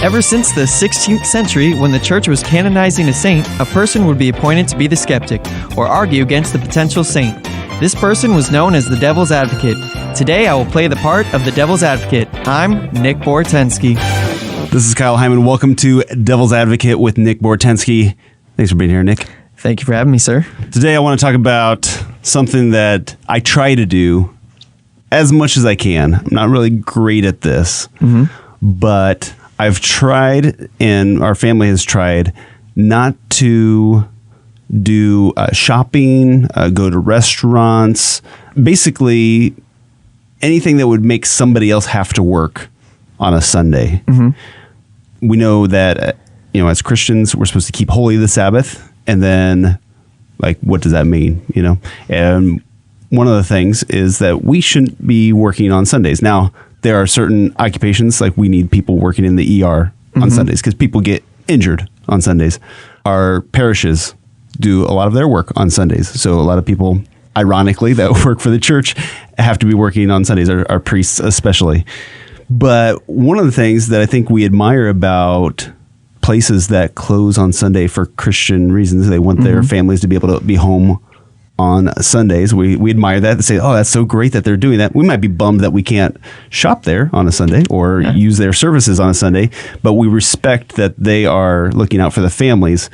Ever since the 16th century, when the church was canonizing a saint, a person would be appointed to be the skeptic, or argue against the potential saint. This person was known as the devil's advocate. Today, I will play the part of the devil's advocate. I'm Nick Boratenski. This is Kyle Hyman. Welcome to Devil's Advocate with Nick Boratenski. Thanks for being here, Nick. Thank you for having me, sir. Today, I want to talk about something that I try to do as much as I can. I'm not really great at this, but I've tried, and our family has tried, not to do shopping, go to restaurants, basically anything that would make somebody else have to work on a Sunday. We know that, as Christians, we're supposed to keep holy the Sabbath, and then, what does that mean, And one of the things is that we shouldn't be working on Sundays. Now, there are certain occupations, like we need people working in the ER on Sundays because people get injured on Sundays. Our parishes do a lot of their work on Sundays. So a lot of people, ironically, that work for the church have to be working on Sundays, our priests especially. But one of the things that I think we admire about places that close on Sunday for Christian reasons, they want their families to be able to be home on Sundays. We admire that and say, oh, that's so great that they're doing that. We might be bummed that we can't shop there on a Sunday or use their services on a Sunday, but we respect that they are looking out for the families.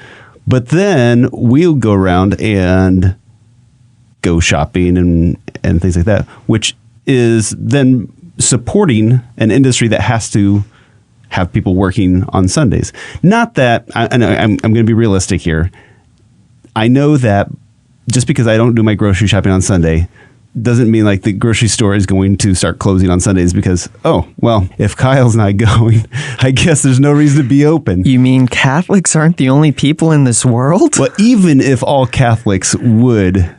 But then we'll go around and go shopping and things like that, which is then supporting an industry that has to have people working on Sundays. Not that, I'm going to be realistic here. I know that just because I don't do my grocery shopping on Sunday doesn't mean the grocery store is going to start closing on Sundays because, if Kyle's not going, I guess there's no reason to be open. You mean Catholics aren't the only people in this world? Well, even if all Catholics would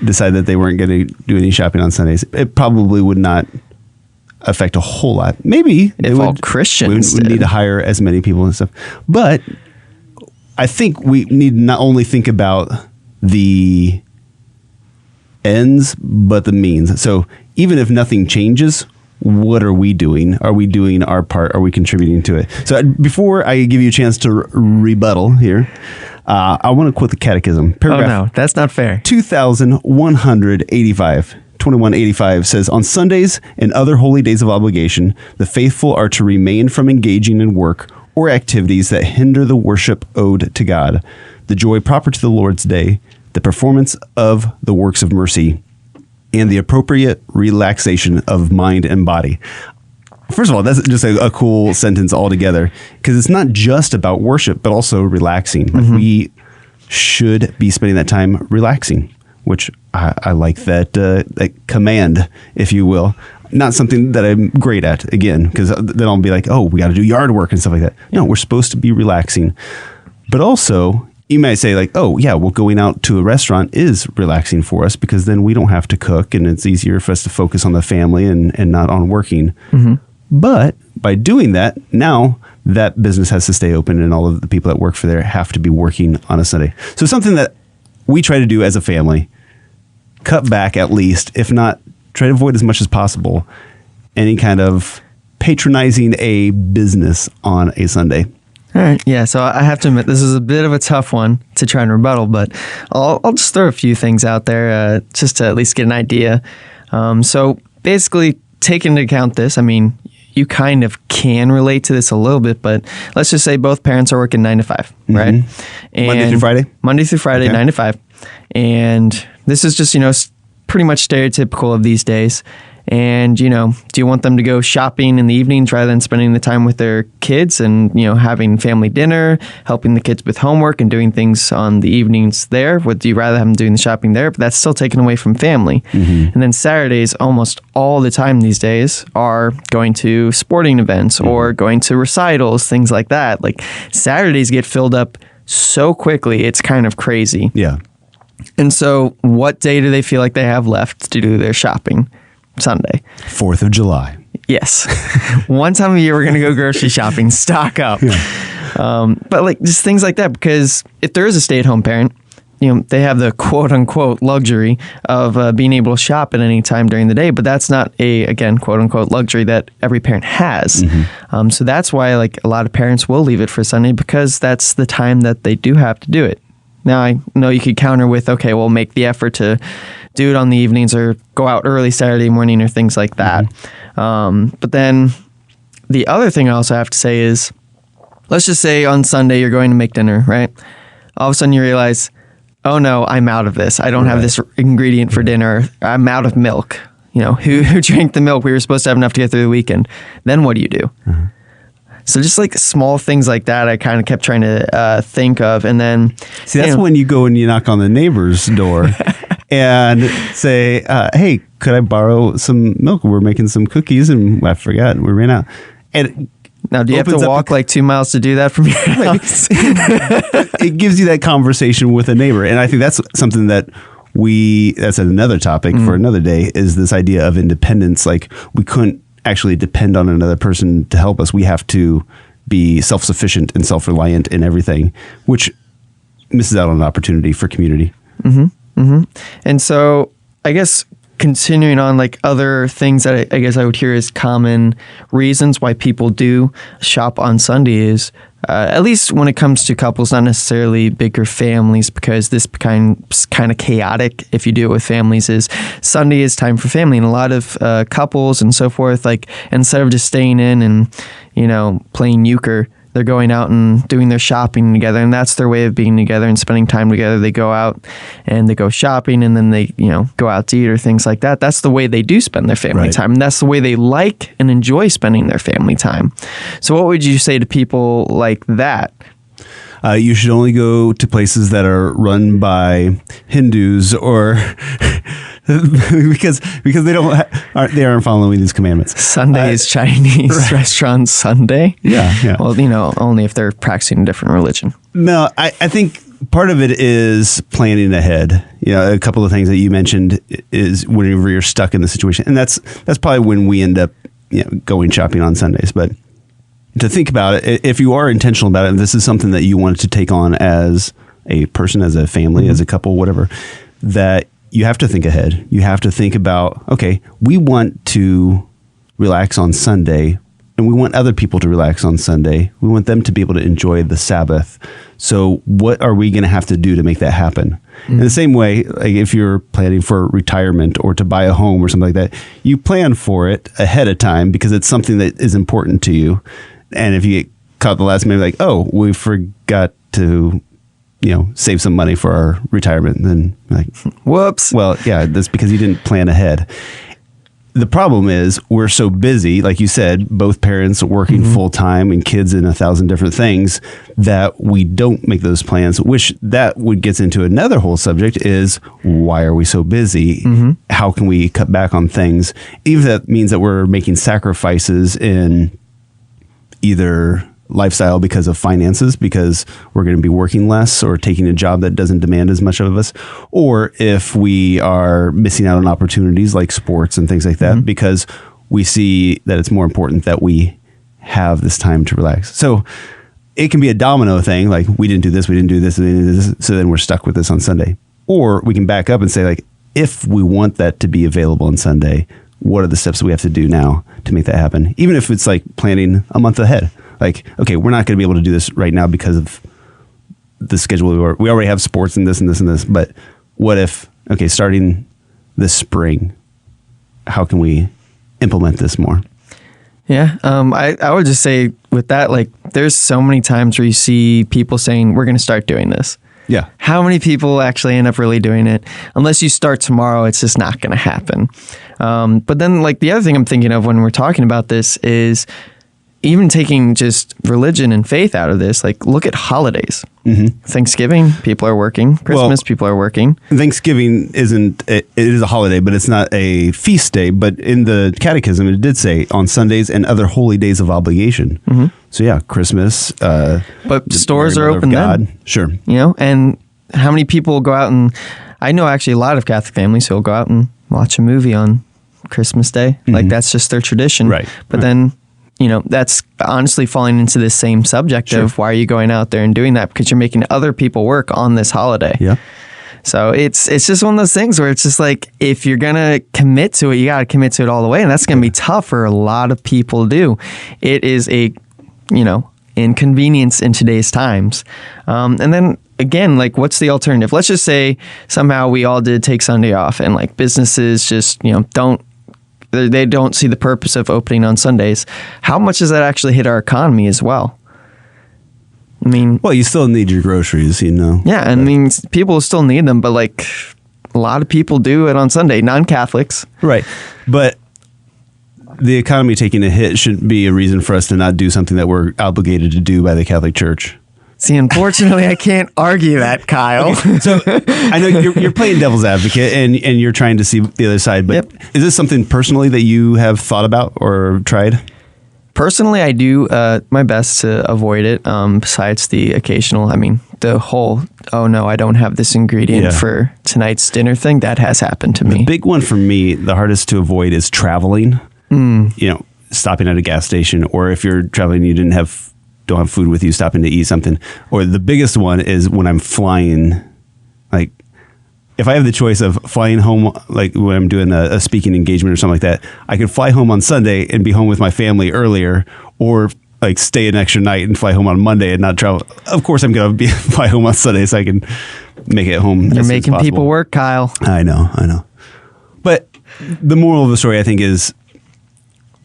decide that they weren't going to do any shopping on Sundays, it probably would not affect a whole lot. Maybe if all Christians would need to hire as many people and stuff. But I think we need to not only think about the ends, but the means. So even if nothing changes, what are we doing? Are we doing our part? Are we contributing to it? So before I give you a chance to rebuttal here, I want to quote the Catechism. Paragraph no, that's not fair. 2185. 2185 says, on Sundays and other holy days of obligation, the faithful are to refrain from engaging in work or activities that hinder the worship owed to God, the joy proper to the Lord's day, the performance of the works of mercy, and the appropriate relaxation of mind and body. First of all, that's just a cool sentence altogether, because it's not just about worship, but also relaxing. We should be spending that time relaxing, which I like that command, if you will. Not something that I'm great at, again, because then I'll be like, oh, we got to do yard work and stuff like that. No, we're supposed to be relaxing. But also, you might say going out to a restaurant is relaxing for us because then we don't have to cook and it's easier for us to focus on the family and not on working. But by doing that, now that business has to stay open and all of the people that work for there have to be working on a Sunday. So something that we try to do as a family, cut back at least, if not try to avoid as much as possible, any kind of patronizing a business on a Sunday. All right. Yeah. So I have to admit, this is a bit of a tough one to try and rebuttal, but I'll just throw a few things out there just to at least get an idea. So basically, take into account this. I mean, you kind of can relate to this a little bit, but let's just say both parents are working 9 to 5, right? And Monday through Friday? Monday through Friday, okay. 9 to 5. And this is just, pretty much stereotypical of these days. And, do you want them to go shopping in the evenings rather than spending the time with their kids and, having family dinner, helping the kids with homework and doing things on the evenings there? Would you rather have them doing the shopping there? But that's still taken away from family. And then Saturdays, almost all the time these days, are going to sporting events or going to recitals, things like that. Saturdays get filled up so quickly, it's kind of crazy. Yeah. And so what day do they feel like they have left to do their shopping? Sunday. 4th of July. Yes. One time a year we're going to go grocery shopping, stock up. Yeah. But just things like that, because if there is a stay-at-home parent, they have the quote unquote luxury of being able to shop at any time during the day, but that's not again, quote unquote luxury that every parent has. So that's why like a lot of parents will leave it for Sunday, because that's the time that they do have to do it. Now I know you could counter with, okay, we'll make the effort to do it on the evenings or go out early Saturday morning or things like that. But then the other thing I also have to say is, let's just say on Sunday you're going to make dinner, right? All of a sudden you realize, oh no, I'm out of this. I don't have this ingredient for dinner. I'm out of milk. Who drank the milk? We were supposed to have enough to get through the weekend. Then what do you do? So just like small things like that, I kind of kept trying to think of. And then see, that's when you go and you knock on the neighbor's door and say, hey, could I borrow some milk? We're making some cookies and I forgot, we ran out. And now, do you have to walk like 2 miles to do that from your house? It gives you that conversation with a neighbor. And I think that's something that that's another topic for another day, is this idea of independence. Like, we couldn't actually depend on another person to help us. We have to be self-sufficient and self-reliant in everything, which misses out on an opportunity for community. And so I guess continuing on, like other things that I guess I would hear as common reasons why people do shop on Sunday is, at least when it comes to couples, not necessarily bigger families, because this becomes kind of chaotic if you do it with families, is Sunday is time for family. And a lot of couples and so forth, like instead of just staying in and, playing euchre, they're going out and doing their shopping together, and that's their way of being together and spending time together. They go out and they go shopping, and then they, go out to eat or things like that. That's the way they do spend their family time, and that's the way they like and enjoy spending their family time. So what would you say to people like that? You should only go to places that are run by Hindus or because they aren't following these commandments. Sunday is Chinese restaurant Sunday. Yeah. Well, only if they're practicing a different religion. No, I think part of it is planning ahead. A couple of things that you mentioned is whenever you're stuck in the situation, and that's probably when we end up going shopping on Sundays. But to think about it, if you are intentional about it, and this is something that you wanted to take on as a person, as a family, as a couple, whatever, that you have to think ahead. You have to think about, okay, we want to relax on Sunday, and we want other people to relax on Sunday. We want them to be able to enjoy the Sabbath. So what are we going to have to do to make that happen? In the same way, like if you're planning for retirement or to buy a home or something like that, you plan for it ahead of time because it's something that is important to you. And if you get caught the last minute, like, oh, we forgot to, save some money for our retirement, and then like, whoops. Well, yeah, that's because you didn't plan ahead. The problem is we're so busy, like you said, both parents working full time and kids in 1,000 different things, that we don't make those plans, which that would gets into another whole subject is, why are we so busy? How can we cut back on things? Even if that means that we're making sacrifices in either lifestyle because of finances, because we're going to be working less or taking a job that doesn't demand as much of us, or if we are missing out on opportunities like sports and things like that, because we see that it's more important that we have this time to relax. So it can be a domino thing, like we didn't do this, we didn't do this, so then we're stuck with this on Sunday. Or we can back up and say, like, if we want that to be available on Sunday, what are the steps we have to do now to make that happen? Even if it's like planning a month ahead. Like, okay, we're not going to be able to do this right now because of the schedule. We already have sports and this and this and this. But what if, okay, starting this spring, how can we implement this more? Yeah, I would just say with that, like, there's so many times where you see people saying, we're going to start doing this. Yeah. How many people actually end up really doing it? Unless you start tomorrow, it's just not going to happen. But then, like, the other thing I'm thinking of when we're talking about this is even taking just religion and faith out of this, like, look at holidays. Thanksgiving, people are working. Christmas, people are working. Thanksgiving it is a holiday, but it's not a feast day. But in the catechism, it did say on Sundays and other holy days of obligation. So yeah, Christmas. But stores are open then. Sure. And how many people go out and, I know actually a lot of Catholic families who will go out and watch a movie on Christmas Day. Like, that's just their tradition. Right. But then, that's honestly falling into the same subject of why are you going out there and doing that? Because you're making other people work on this holiday. Yeah. So it's just one of those things where it's just like, if you're going to commit to it, you got to commit to it all the way. And that's going to be tough for a lot of people to do. It is a, inconvenience in today's times. And then again, like, what's the alternative? Let's just say somehow we all did take Sunday off, and like businesses just, they don't see the purpose of opening on Sundays. How much does that actually hit our economy as well? I mean, well, you still need your groceries, Yeah, I mean, people still need them, but like a lot of people do it on Sunday, non-Catholics. Right. But the economy taking a hit shouldn't be a reason for us to not do something that we're obligated to do by the Catholic Church. See, unfortunately, I can't argue that, Kyle. Okay, so I know you're playing devil's advocate and you're trying to see the other side, but Is this something personally that you have thought about or tried? Personally, I do my best to avoid it, besides the occasional, the whole, oh no, I don't have this ingredient for tonight's dinner thing. That has happened to me. The big one for me, the hardest to avoid, is traveling. Stopping at a gas station, or if you're traveling, you don't have food with you, stopping to eat something. Or the biggest one is when I'm flying. Like, if I have the choice of flying home, like when I'm doing a speaking engagement or something like that, I could fly home on Sunday and be home with my family earlier, or like stay an extra night and fly home on Monday and not travel. Of course, I'm going to fly home on Sunday so I can make it home. You're making people work, Kyle. I know. But the moral of the story, I think, is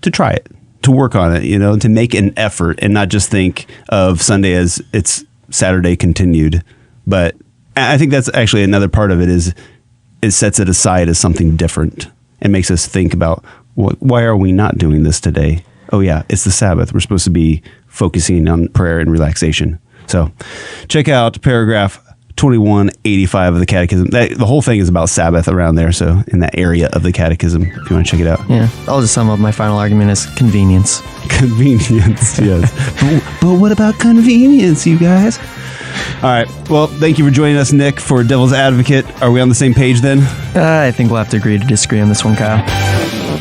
to try it, to work on it, to make an effort and not just think of Sunday as it's Saturday continued. But I think that's actually another part of it, is it sets it aside as something different and makes us think about, why are we not doing this today? Oh yeah, it's the Sabbath. We're supposed to be focusing on prayer and relaxation. So check out paragraph 2185 of the Catechism. The whole thing is about Sabbath around there, so in that area of the Catechism, if you want to check it out. Yeah, I'll just sum up my final argument as convenience. Convenience, yes. But what about convenience, you guys? All right, well, thank you for joining us, Nick, for Devil's Advocate. Are we on the same page then? I think we'll have to agree to disagree on this one, Kyle.